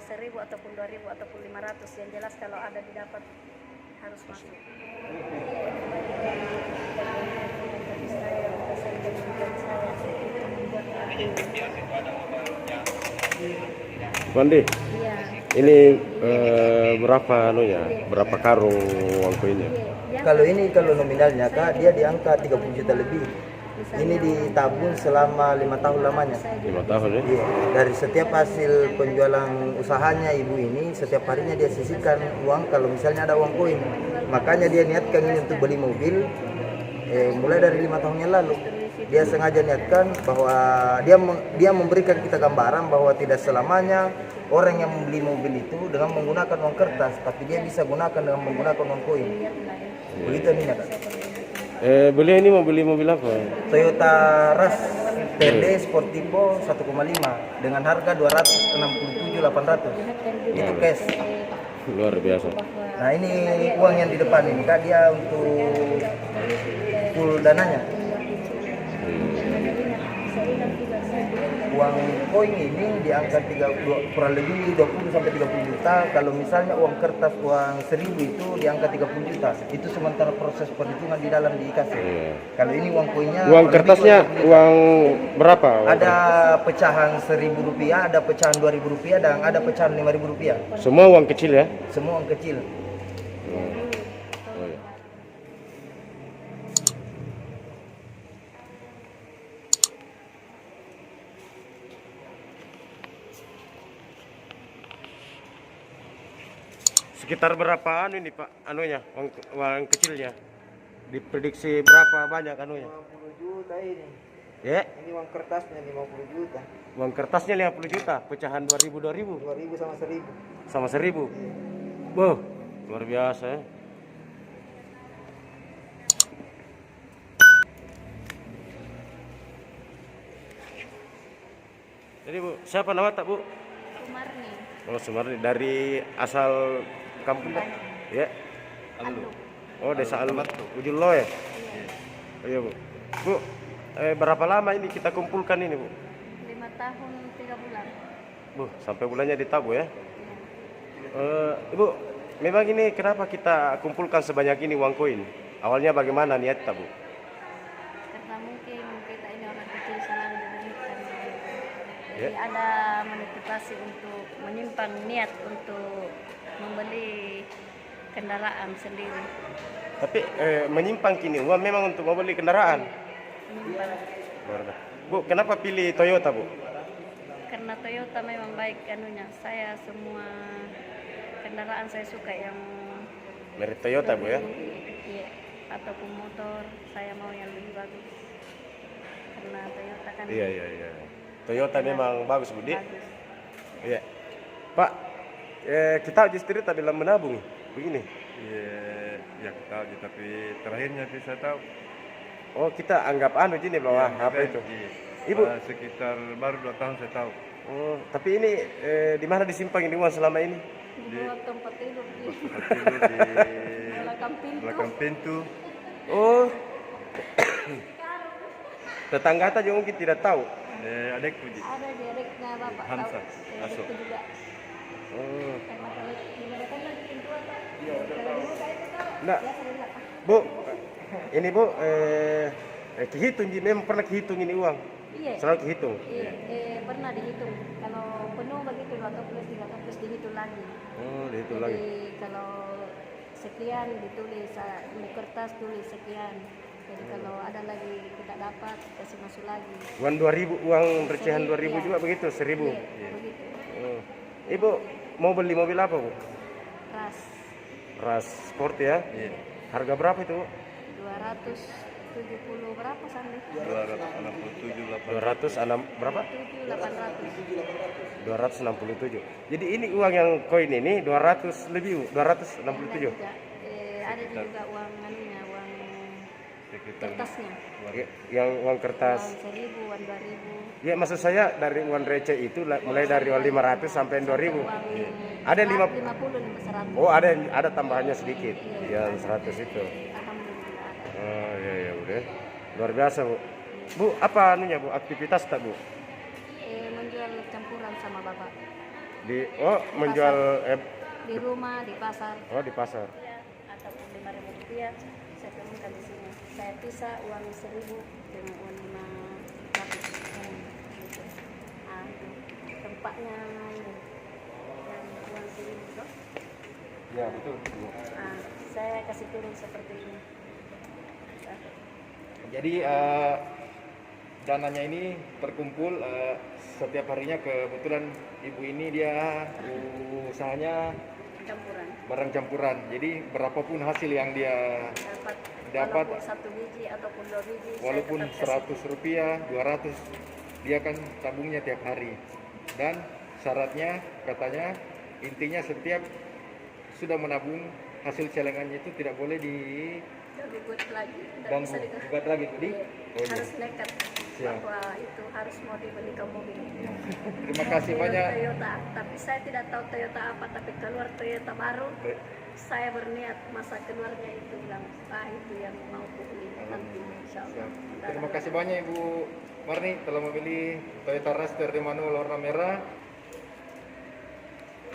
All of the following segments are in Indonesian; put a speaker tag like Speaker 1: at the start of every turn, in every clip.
Speaker 1: 1.000 ataupun 2.000 ataupun 500, yang jelas kalau ada didapat harus masuk.
Speaker 2: Bandi,
Speaker 1: Iya.
Speaker 2: ini berapa anunya? Berapa karung uang koinnya?
Speaker 3: Kalau ini kalau nominalnya Kak, dia di angka 30 juta lebih. Ini ditabung selama 5 tahun lamanya.
Speaker 2: 5 tahun ya?
Speaker 3: Iya, dari setiap hasil penjualan usahanya ibu ini, setiap harinya dia sisihkan uang kalau misalnya ada uang koin. Makanya dia niatkan ini untuk beli mobil mulai dari 5 tahun yang lalu. Dia sengaja niatkan bahwa dia memberikan kita gambaran bahwa tidak selamanya orang yang membeli mobil itu dengan menggunakan uang kertas, tapi dia bisa gunakan dengan menggunakan uang koin. Begitu ini Kak.
Speaker 2: Beliau ini mau beli mobil apa?
Speaker 3: Toyota Rush TD Sportivo 1,5 dengan harga 267.800. Itu cash.
Speaker 2: Luar biasa.
Speaker 3: Nah, ini uang yang di depan ini Kak, dia untuk full dananya. Uang koin ini di angka kurang lebih 20 sampai 30 juta. Kalau misalnya uang kertas uang 1.000 itu di angka 30 juta. Itu sementara proses perhitungan di dalam di kasir. Kalau ini uang koinnya,
Speaker 2: Uang kertasnya uang berapa?
Speaker 3: ada pecahan Rp1.000, ada pecahan Rp2.000 dan ada pecahan Rp5.000.
Speaker 2: Semua uang kecil ya?
Speaker 3: Semua uang kecil.
Speaker 2: Oh, iya. Sekitar berapaan ini Pak anunya, uang kecilnya? Diprediksi berapa banyak anunya?
Speaker 3: 50 juta ini.
Speaker 2: Ya,
Speaker 3: Ini uang kertasnya 50 juta.
Speaker 2: uang kertasnya 50 juta, pecahan 2.000
Speaker 3: 2.000 sama 1.000.
Speaker 2: sama 1.000. Wow, luar biasa ya. Jadi Bu, siapa nama tak Bu?
Speaker 1: Sumarni.
Speaker 2: Oh Sumarni, dari asal kampung Pak? Ya.
Speaker 1: Anduk.
Speaker 2: Oh Desa Almat, Ujung Loe. Oh iya Bu. Bu, berapa lama ini kita kumpulkan ini Bu?
Speaker 1: 5 tahun 3 bulan.
Speaker 2: Bu, sampai bulannya ditabu ya. Ibu, memang ini kenapa kita kumpulkan sebanyak ini uang koin? Awalnya bagaimana niat Bu?
Speaker 1: Karena mungkin kita ini orang kecil selalu diberikan. Jadi
Speaker 2: Ya.
Speaker 1: ada motivasi untuk menyimpan niat untuk membeli kendaraan sendiri.
Speaker 2: Tapi menyimpang kini uang memang untuk membeli kendaraan.
Speaker 1: Menyimpan.
Speaker 2: Bu, kenapa pilih Toyota Bu?
Speaker 1: Karena Toyota memang baik anunya. Saya semua kendaraan saya suka yang
Speaker 2: Merek Toyota Bu ya?
Speaker 1: Iya, ataupun motor saya mau yang lebih bagus. Karena Toyota kan
Speaker 2: Iya. Toyota memang bagus Bu.
Speaker 1: bagus.
Speaker 2: Iya. Pak, kita uji cerita dalam menabung begini.
Speaker 4: Ya tahu tapi terakhirnya saya tahu.
Speaker 2: Oh, kita anggap gini bahwa apa itu? Ibu,
Speaker 4: Sekitar baru 2 tahun saya tahu.
Speaker 2: oh, tapi ini di mana disimpan ini uang selama ini?
Speaker 1: Di luar tempat tidur di
Speaker 4: Tempat tidur di
Speaker 1: belakang pintu.
Speaker 4: belakang pintu.
Speaker 2: Oh, tetangga saja mungkin tidak tahu.
Speaker 4: Adekku di
Speaker 1: Ada di adiknya bapak.
Speaker 4: Hamzah,
Speaker 1: tahu.
Speaker 4: Asok.
Speaker 1: Adikku juga.
Speaker 2: Oh,
Speaker 1: Karena kalau diberikan lagi pintu apa? Kalau dulu saya itu tahu.
Speaker 2: enggak.
Speaker 1: Ya saya lihat.
Speaker 2: Bu, ini Bu, kehitung, memang pernah kehitung ini uang?
Speaker 1: Iya.
Speaker 2: Selalu kehitung?
Speaker 1: Iya, pernah dihitung. Kalau penuh begitu 2 plus dihitung lagi.
Speaker 2: Oh, dihitung
Speaker 1: Jadi
Speaker 2: lagi.
Speaker 1: kalau sekian ditulis di kertas tulis sekian. Jadi kalau ada lagi kita dapat kasih masuk lagi.
Speaker 2: Uang 2.000, uang recehan 2.000
Speaker 1: Iya.
Speaker 2: juga begitu, 1.000.
Speaker 1: Iya, begitu.
Speaker 2: Oh. Ibu, mau beli mobil apa Bu?
Speaker 1: Ras
Speaker 2: Ras Sport ya?
Speaker 4: Iya.
Speaker 2: Harga berapa itu Bu?
Speaker 1: 270 berapa Sandi?
Speaker 4: 267
Speaker 2: 206 berapa?
Speaker 1: 800.
Speaker 2: 267. Jadi ini uang yang koin ini 200 lebih, Bu. 267.
Speaker 1: Ada juga uang anunya, uang
Speaker 4: sekitar
Speaker 1: kertasnya.
Speaker 2: Yang uang kertas.
Speaker 1: Uang 1.000, uang 2.000.
Speaker 2: Ya maksud saya dari uang receh itu mulai dari uang 500 sampai 2.000.
Speaker 1: Uang
Speaker 2: Ada
Speaker 1: 50
Speaker 2: 50.
Speaker 1: 100.
Speaker 2: Oh, ada tambahannya sedikit. Yang 100 itu.
Speaker 1: Alhamdulillah ada.
Speaker 2: Oh iya udah. Luar biasa Bu. Bu, apa anunya Bu? Aktivitas tak Bu?
Speaker 1: Menjual campuran sama bapak.
Speaker 2: menjual
Speaker 1: di rumah, di pasar.
Speaker 2: di pasar.
Speaker 1: Ya, ataupun 5.000 rupiah saya turunkan di sini. Saya pisah uang 1.000 dengan uang 500. Gitu. Ah, itu tempatnya ini yang uang 1.000 toh.
Speaker 2: Ya betul.
Speaker 1: Ah, saya kasih turun seperti ini.
Speaker 5: Jadi dananya ini terkumpul setiap harinya. Kebetulan ibu ini dia usahanya
Speaker 1: Campuran.
Speaker 5: barang campuran. Jadi berapapun hasil yang dia
Speaker 1: Dapat walaupun 1 biji ataupun 2 biji.
Speaker 5: walaupun
Speaker 1: saya tetap
Speaker 5: 100 rupiah, 200, dia kan tabungnya tiap hari. Dan syaratnya katanya intinya setiap sudah menabung hasil celengannya itu tidak boleh
Speaker 1: digut lagi, tidak
Speaker 5: dan
Speaker 1: bisa digut.
Speaker 5: gugat lagi. Jadi
Speaker 1: Harus nekat
Speaker 5: Siap.
Speaker 1: bahwa itu harus mau dibeli ke mobil.
Speaker 5: terima kasih banyak.
Speaker 1: Toyota, tapi saya tidak tahu Toyota apa, tapi keluar Toyota baru. Saya berniat masa keluarnya itu bilang, itu yang mau beli nanti insya Allah.
Speaker 5: Siap. Terima kasih banyak Ibu Marni telah membeli Toyota Raster di manual warna merah.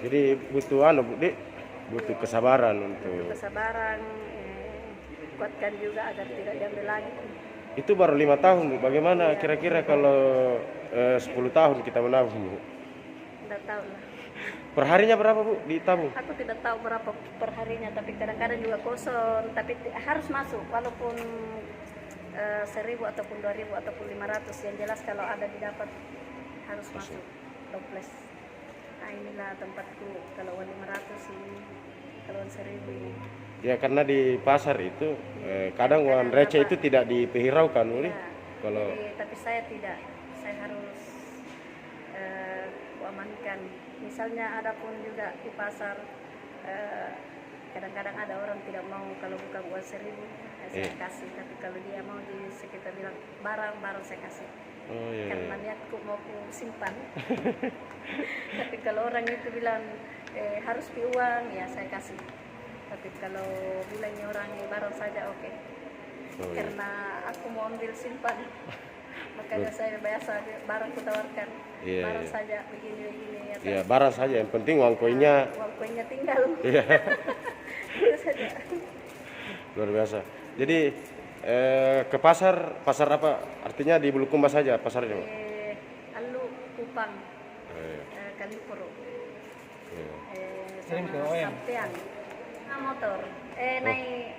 Speaker 2: Jadi butuh Bu, Dik, butuh kesabaran untuk
Speaker 1: Kesabaran, kuatkan juga agar tidak diambil lagi.
Speaker 2: itu baru 5 tahun Bu. Bagaimana kira-kira kalau 10 tahun kita menabung Bu?
Speaker 1: Tidak tahu lah.
Speaker 2: Perharinya berapa Bu ditabung?
Speaker 1: Aku tidak tahu berapa perharinya, tapi kadang-kadang juga kosong. Tapi harus masuk, walaupun 1.000 ataupun 2.000 ataupun 500. Yang jelas kalau ada didapat harus masuk toples. Nah inilah tempatku, kalau uang 500 ini, kalau uang 1.000 ini.
Speaker 2: Ya karena di pasar itu kadang uang receh itu tidak dipihiraukan Bu.
Speaker 1: Ya,
Speaker 2: Kalau
Speaker 1: tapi saya tidak, saya harus amankan. Misalnya ada pun juga di pasar, kadang-kadang ada orang tidak mau kalau bukan uang 1.000 saya kasih, tapi kalau dia mau di sekitar bilang barang saya kasih. Karena niatku mau ku simpan. Tapi kalau orang itu bilang harus pi uang, ya saya kasih. Tapi kalau bilangnya orang barang saja oke. Karena aku mau ambil simpan. Makanya saya biasa barang ku tawarkan. Barang saja begini.
Speaker 2: ya barang saja, yang penting uang koinnya.
Speaker 1: Uang koinnya tinggal.
Speaker 2: Iya.
Speaker 1: Itu saja.
Speaker 2: Luar biasa. Jadi ke pasar apa? Artinya di Bulukumba saja pasarnya Bu?
Speaker 1: Alu, Kupang, Kalipuro.
Speaker 5: Sering ke OM?
Speaker 1: Sampean. Motor. Naik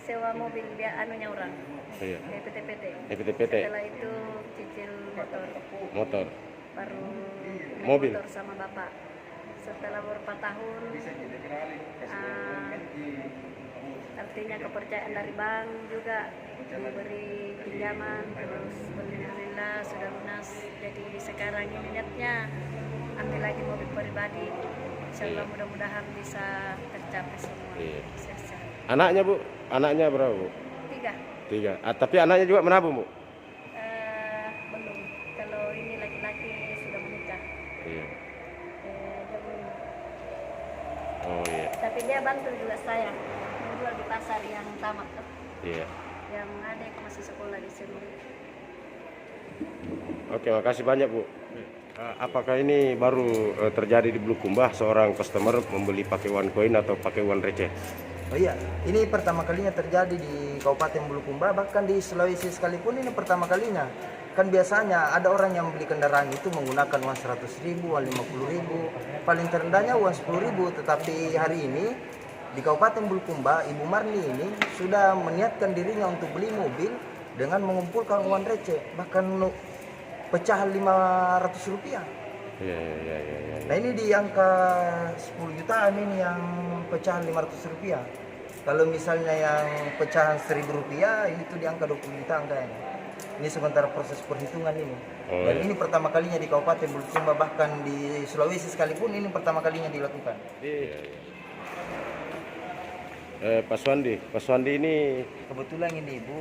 Speaker 1: sewa mobil biar anunya orang.
Speaker 2: Iya.
Speaker 1: PT.
Speaker 2: PT.
Speaker 1: Setelah itu cicil
Speaker 2: Motor.
Speaker 1: baru naik
Speaker 2: Mobil.
Speaker 1: motor sama bapak. Setelah beberapa tahun, artinya kepercayaan dari bank juga diberi pinjaman, terus alhamdulillah sudah lunas. Jadi sekarang ini niatnya ambil lagi mobil pribadi. Insyaallah mudah-mudahan bisa tercapai semua.
Speaker 2: Iya.
Speaker 1: Sukses.
Speaker 2: Anaknya Bu? Anaknya berapa Bu?
Speaker 1: 3.
Speaker 2: 3. Tapi anaknya juga menabung Bu?
Speaker 1: Belum. Kalau ini laki-laki sudah menikah.
Speaker 2: Iya.
Speaker 1: Dia belum.
Speaker 2: Oh iya.
Speaker 1: Tapi dia bantu juga saya menjual di pasar yang tamat tuh.
Speaker 2: Iya.
Speaker 1: Yang adik masih sekolah di sini.
Speaker 2: Oke, makasih banyak Bu. Apakah ini baru terjadi di Bulukumba, seorang customer membeli pakai one coin atau pakai uang receh?
Speaker 3: Oh iya, ini pertama kalinya terjadi di Kabupaten Bulukumba, bahkan di Sulawesi sekalipun ini pertama kalinya. Kan biasanya ada orang yang beli kendaraan itu menggunakan uang 100.000, uang 50.000, paling terendahnya uang 10.000. Tetapi hari ini di Kabupaten Bulukumba, Ibu Marni ini sudah meniatkan dirinya untuk beli mobil dengan mengumpulkan uang receh, bahkan pecahan 500 rupiah.
Speaker 2: Iya.
Speaker 3: Nah ini di angka 10 jutaan ini yang pecahan 500 rupiah. Kalau misalnya yang pecahan 1.000 rupiah itu di angka 20 juta angkanya. Ini sementara proses perhitungan ini. Dan ini pertama kalinya di Kabupaten Bulukumba, bahkan di Sulawesi sekalipun ini pertama kalinya dilakukan.
Speaker 2: Iya. Pak Suwandi ini
Speaker 3: Kebetulan ini Ibu,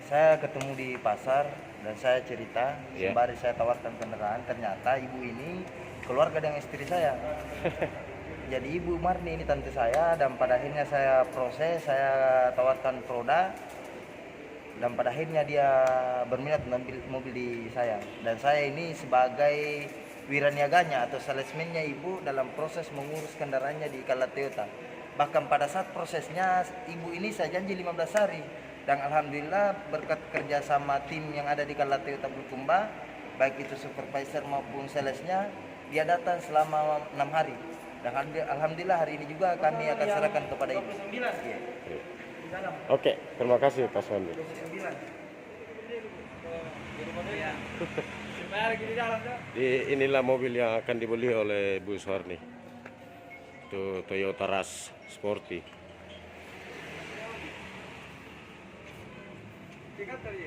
Speaker 3: saya ketemu di pasar dan saya cerita, sembari saya tawarkan kendaraan, ternyata ibu ini keluarga dengan istri saya. Jadi Ibu Marni ini tante saya, dan pada akhirnya saya proses, saya tawarkan produk, dan pada akhirnya dia berminat mengambil mobil di saya. Dan saya ini sebagai wiraniaganya atau salesmennya ibu dalam proses mengurus kendaraannya di Kala Toyota. Bahkan pada saat prosesnya ibu ini saya janji 15 hari, dan alhamdulillah berkat kerjasama tim yang ada di Kala Toyota Bulukumba, baik itu supervisor maupun salesnya, dia datang selama 6 hari. Dan alhamdulillah hari ini juga kami akan serahkan kepada ibu. Iya.
Speaker 2: Oke, terima kasih Pak Suwandi. Inilah mobil yang akan dibeli oleh Bu Suwarni. Itu Toyota Rush Sporty.
Speaker 6: Tiga tadi.